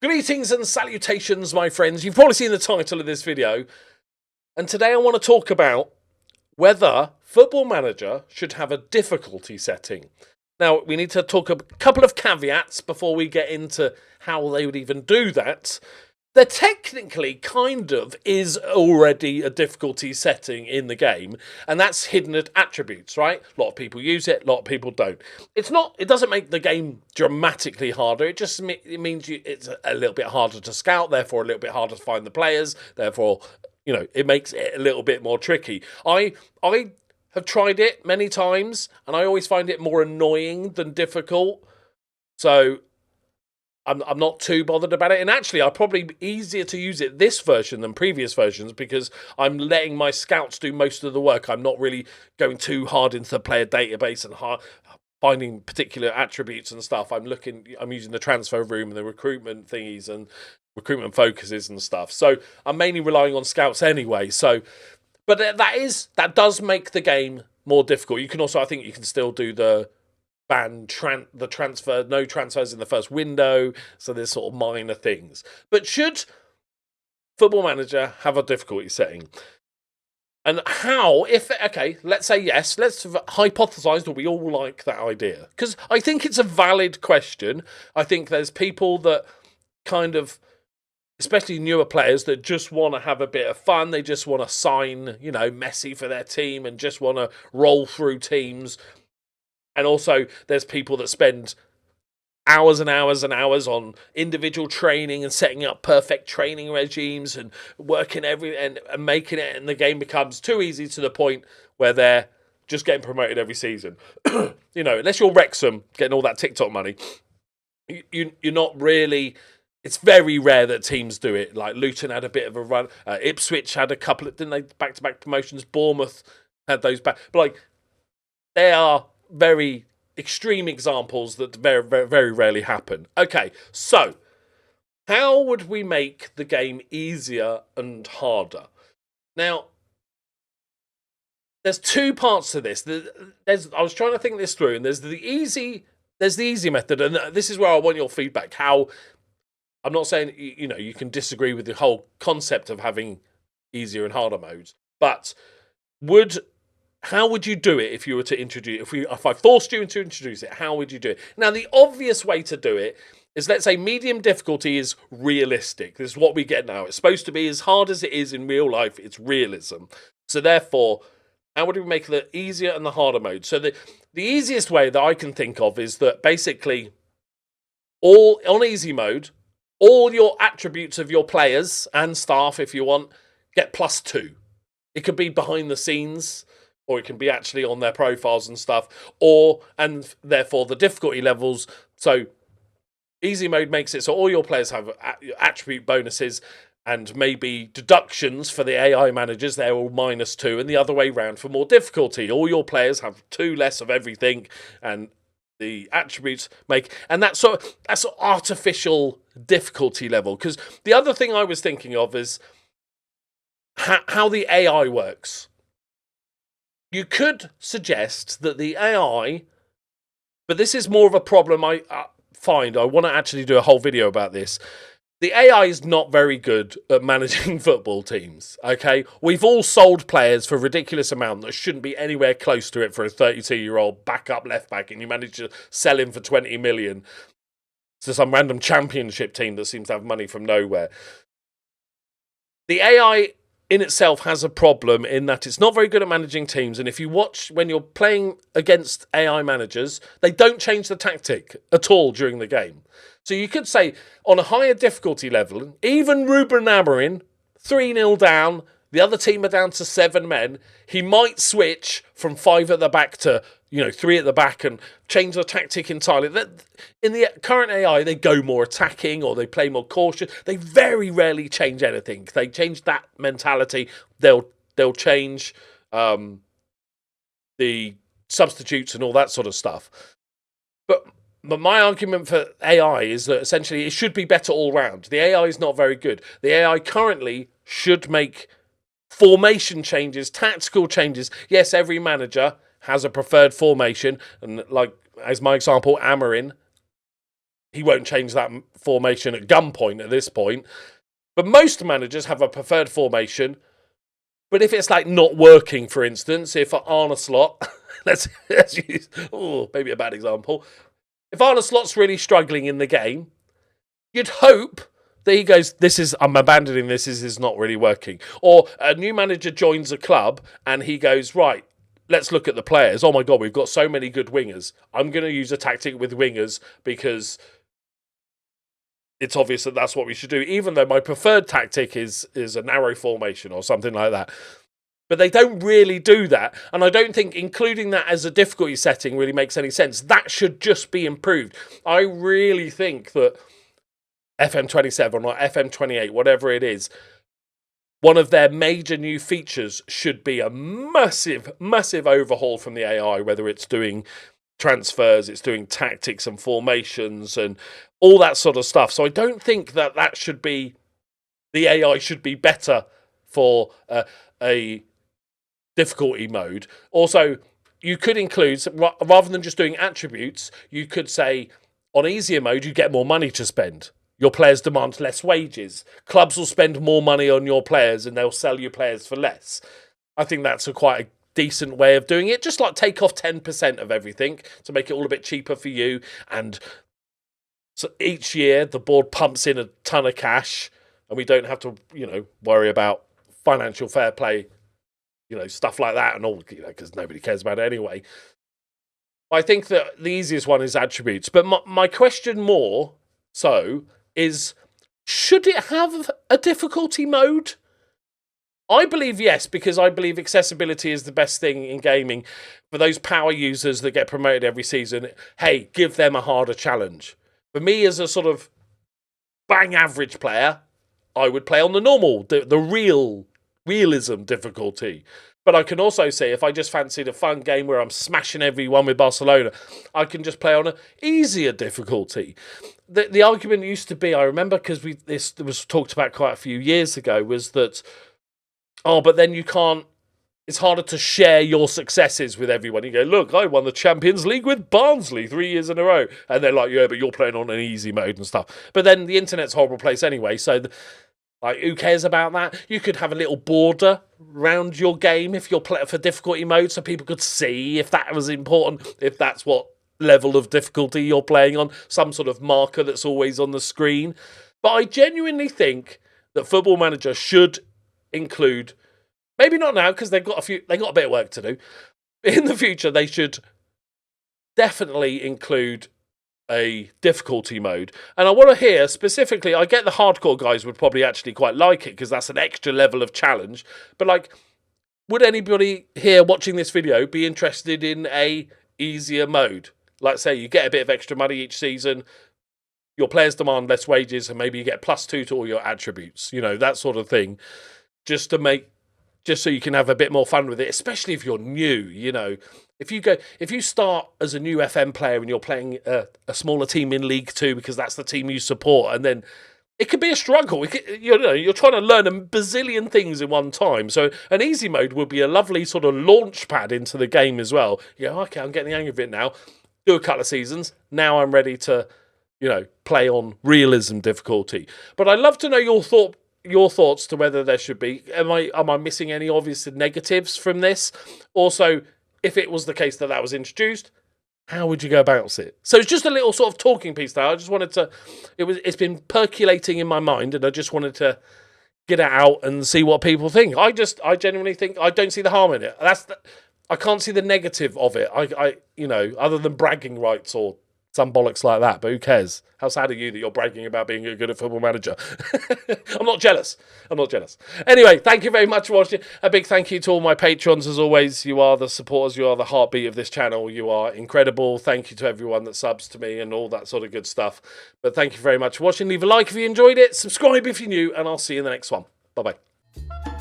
Greetings and salutations, my friends. You've probably seen the title of this video. And today I want to talk about whether Football Manager should have a difficulty setting. Now, we need to talk a couple of caveats before we get into how they would even do that. There technically kind of is already a difficulty setting in the game, and that's hidden attributes, right? A lot of people use it, a lot of people don't. It doesn't make the game dramatically harder. It means it's a little bit harder to scout, therefore a little bit harder to find the players, therefore, it makes it a little bit more tricky. I have tried it many times, and I always find it more annoying than difficult. So I'm not too bothered about it. And actually, I'll probably be easier to use it this version than previous versions because I'm letting my scouts do most of the work. I'm not really going too hard into the player database and finding particular attributes and stuff. I'm using the transfer room and the recruitment thingies and recruitment focuses and stuff. So I'm mainly relying on scouts anyway. But that does make the game more difficult. You can also, I think you can still do the no transfers in the first window, so there's sort of minor things. But should Football Manager have a difficulty setting? And how, let's say yes, let's hypothesize that we all like that idea. Because I think it's a valid question. I think there's people that kind of, especially newer players, that just want to have a bit of fun. They just want to sign, Messi for their team and just want to roll through teams. And also, there's people that spend hours and hours and hours on individual training and setting up perfect training regimes and working and making it, and the game becomes too easy to the point where they're just getting promoted every season. Unless you're Wrexham getting all that TikTok money, you're not really. It's very rare that teams do it. Like Luton had a bit of a run. Ipswich had a couple of, didn't they, back-to-back promotions? Bournemouth had those back. But they are very extreme examples that very, very, very rarely happen. Okay, so how would we make the game easier and harder? Now, there's two parts to this. I was trying to think this through, and there's the easy method, and this is where I want your feedback. How, I'm not saying you can disagree with the whole concept of having easier and harder modes, but how would you do it if you were to introduce? If I forced you to introduce it, how would you do it? Now, the obvious way to do it is, let's say medium difficulty is realistic. This is what we get now. It's supposed to be as hard as it is in real life. It's realism. So therefore, how would we make the easier and the harder mode? So the easiest way that I can think of is that basically, all on easy mode, all your attributes of your players and staff, if you want, get +2. It could be behind the scenes, or it can be actually on their profiles and stuff, and therefore the difficulty levels. So easy mode makes it so all your players have attribute bonuses and maybe deductions for the AI managers. They're all -2, and the other way round for more difficulty. All your players have 2 less of everything, and the attributes and that's artificial difficulty level. Because the other thing I was thinking of is how the AI works. You could suggest that the AI, but this is more of a problem I find. I want to actually do a whole video about this. The AI is not very good at managing football teams, okay? We've all sold players for a ridiculous amount that shouldn't be anywhere close to it for a 32-year-old backup left-back, and you manage to sell him for 20 million to some random championship team that seems to have money from nowhere. The AI in itself has a problem in that it's not very good at managing teams, and if you watch when you're playing against AI managers, they don't change the tactic at all during the game. So you could say on a higher difficulty level, even Ruben Amorim, 3-0 down, the other team are down to 7 men, he might switch from 5 at the back to 3 at the back and change the tactic entirely. In the current AI, they go more attacking or they play more cautious. They very rarely change anything. They change that mentality. They'll change the substitutes and all that sort of stuff. But my argument for AI is that essentially it should be better all round. The AI is not very good. The AI currently should make formation changes, tactical changes. Yes, every manager has a preferred formation, and as my example, Amorim he won't change that formation at gunpoint at this point. But most managers have a preferred formation. But if it's like not working, for instance, if Arne Slot, let's use, maybe a bad example. If Arne Slot's really struggling in the game, you'd hope that he goes, I'm abandoning this is not really working. Or a new manager joins a club and he goes, right, let's look at the players. Oh my God, we've got so many good wingers. I'm going to use a tactic with wingers because it's obvious that that's what we should do, even though my preferred tactic is a narrow formation or something like that. But they don't really do that. And I don't think including that as a difficulty setting really makes any sense. That should just be improved. I really think that FM27 or FM28, whatever it is, one of their major new features should be a massive, massive overhaul from the AI, whether it's doing transfers, it's doing tactics and formations and all that sort of stuff. So I don't think that should be, the AI should be better for a difficulty mode. Also, you could include, rather than just doing attributes, you could say on easier mode, you get more money to spend. Your players demand less wages. Clubs will spend more money on your players and they'll sell you players for less. I think that's quite a decent way of doing it. Just like take off 10% of everything to make it all a bit cheaper for you. And so each year the board pumps in a ton of cash and we don't have to, worry about financial fair play, stuff like that and all, because nobody cares about it anyway. I think that the easiest one is attributes. But my question more so is, should it have a difficulty mode? I believe yes, because I believe accessibility is the best thing in gaming. For those power users that get promoted every season, hey, give them a harder challenge. For me, as a sort of bang average player, I would play on the normal, the realism difficulty. But I can also say, if I just fancied a fun game where I'm smashing everyone with Barcelona, I can just play on an easier difficulty. The argument used to be, I remember, because this was talked about quite a few years ago, was that, but then you can't, it's harder to share your successes with everyone. You go, look, I won the Champions League with Barnsley 3 years in a row. And they're like, yeah, but you're playing on an easy mode and stuff. But then the internet's a horrible place anyway, so who cares about that? You could have a little border around your game if you're playing for difficulty mode so people could see if that was important, if that's what level of difficulty you're playing on, some sort of marker that's always on the screen. But I genuinely think that Football Manager should include, maybe not now because they got a bit of work to do. In the future, they should definitely include a difficulty mode. And I want to hear specifically, I get the hardcore guys would probably actually quite like it because that's an extra level of challenge. But would anybody here watching this video be interested in a easier mode? Like say you get a bit of extra money each season, your players demand less wages, and maybe you get +2 to all your attributes, that sort of thing. Just so you can have a bit more fun with it, especially if you're new, If you start as a new FM player and you're playing a smaller team in League 2 because that's the team you support, and then it could be a struggle. You're trying to learn a bazillion things in one time. So an easy mode would be a lovely sort of launch pad into the game as well. Okay, I'm getting the hang of it now. Do a couple of seasons. Now I'm ready to, play on realism difficulty. But I'd love to know your thoughts to whether there should be. Am I missing any obvious negatives from this? Also, if it was the case that was introduced, how would you go about it? So it's just a little sort of talking piece there. I just wanted to, it's been percolating in my mind and I just wanted to get it out and see what people think. I genuinely think, I don't see the harm in it. I can't see the negative of it. Other than bragging rights or some bollocks like that, but who cares? How sad are you that you're bragging about being good at Football Manager? I'm not jealous. Anyway, thank you very much for watching. A big thank you to all my patrons, as always. You are the supporters. You are the heartbeat of this channel. You are incredible. Thank you to everyone that subs to me and all that sort of good stuff. But thank you very much for watching. Leave a like if you enjoyed it. Subscribe if you're new, and I'll see you in the next one. Bye-bye.